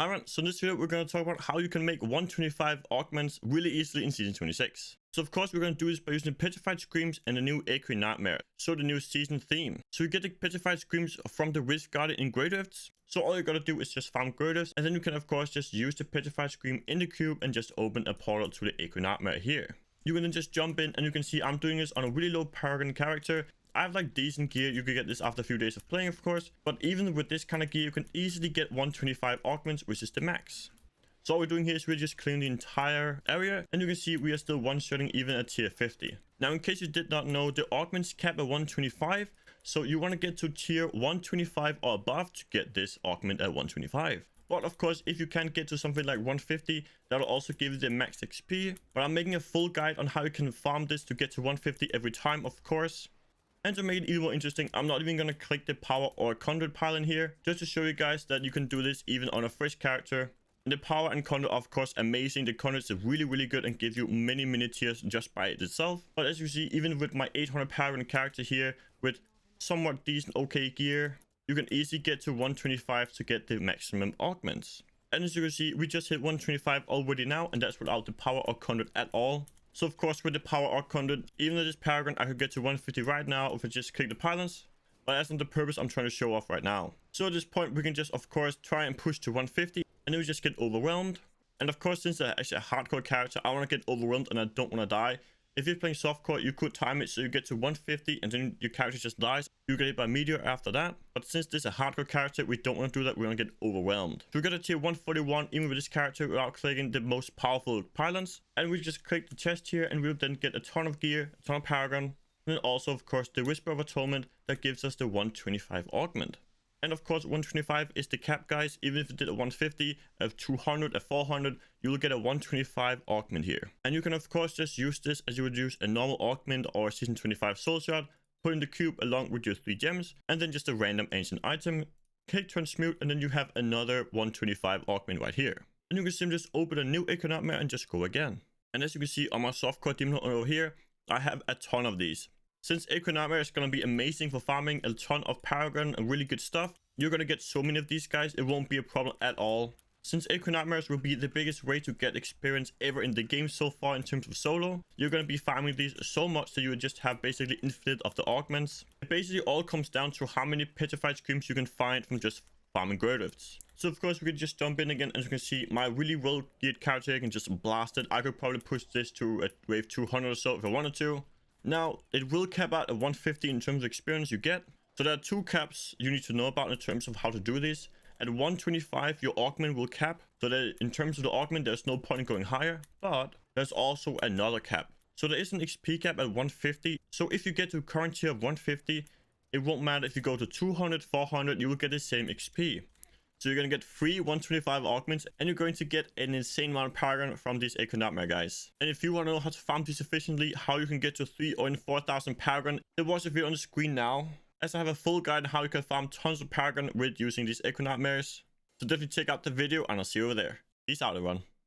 Alright, so in this video we're going to talk about how you can make 125 augments really easily in season 26. So of course we're going to do this by using the petrified screams and the new Equi Nightmare, so the new season theme. So you get the petrified screams from the Risk Guardian in Great Rifts. So all you gotta do is just farm Great Rifts, and then you can of course just use the petrified scream in the cube and just open a portal to the Equi Nightmare here. You can then just jump in, and you can see I'm doing this on a really low paragon character. I have like decent gear. You could get this after a few days of playing, of course, but even with this kind of gear you can easily get 125 augments, which is the max. So all we're doing here is we're just clearing the entire area, and you can see we are still one-shotting even at tier 50. Now in case you did not know, the augments cap at 125, so you want to get to tier 125 or above to get this augment at 125. But of course, if you can't get to something like 150, that'll also give you the max XP. But I'm making a full guide on how you can farm this to get to 150 every time, of course. And to make it even more interesting, I'm not even going to click the power or conduit pile in here, just to show you guys that you can do this even on a fresh character. And the power and conduit are of course amazing. The conduit is really good and gives you many tiers just by itself. But as you see, even with my 800 paragon character here with somewhat decent okay gear, you can easily get to 125 to get the maximum augments. And as you can see, we just hit 125 already now, and that's without the power or conduit at all. So of course with the power or conduit, even though this paragon I could get to 150 right now if I just click the pylons, but that's not the purpose I'm trying to show off right now. So at this point we can just of course try and push to 150, and then we just get overwhelmed. And of course, since I'm actually a hardcore character, I want to get overwhelmed and I don't want to die. If you're playing softcore, you could time it so you get to 150 and then your character just dies. You get hit by meteor after that. But since this is a hardcore character, we don't want to do that. We're going to get overwhelmed. So we got a tier 141 even with this character without clicking the most powerful pylons. And we just click the chest here, and we'll then get a ton of gear, a ton of paragon. And then also, of course, the Whisper of Atonement that gives us the 125 augment. And of course 125 is the cap, guys. Even if you did a 150, a 200, a 400, you will get a 125 augment here. And you can of course just use this as you would use a normal augment or a season 25 soul shot, put in the cube along with your 3 gems, and then just a random ancient item, click transmute, and then you have another 125 augment right here. And you can simply just open a new Equi Nightmare and just go again. And as you can see on my softcore demon over here, I have a ton of these. Since Equi Nightmare is going to be amazing for farming a ton of paragon and really good stuff, you're going to get so many of these guys, it won't be a problem at all. Since Equi Nightmares will be the biggest way to get experience ever in the game so far in terms of solo, you're going to be farming these so much that you would just have basically infinite of the augments. It basically all comes down to how many petrified screams you can find from just farming Great Rifts. So of course we can just jump in again, and you can see my really well geared character can just blast it. I could probably push this to a wave 200 or so if I wanted to. Now, it will cap out at 150 in terms of experience you get. So there are 2 caps you need to know about in terms of how to do this. At 125, your augment will cap. So that in terms of the augment, there's no point in going higher. But there's also another cap. So there is an XP cap at 150. So if you get to current tier of 150, it won't matter if you go to 200, 400, you will get the same XP. So you're going to get 3 125 augments, and you're going to get an insane amount of paragon from these Equi Nightmare guys. And if you want to know how to farm these efficiently, how you can get to 3 or 4,000 paragon, then watch the video on the screen now, as I have a full guide on how you can farm tons of paragon with using these Equi Nightmares. So definitely check out the video, and I'll see you over there. Peace out, everyone.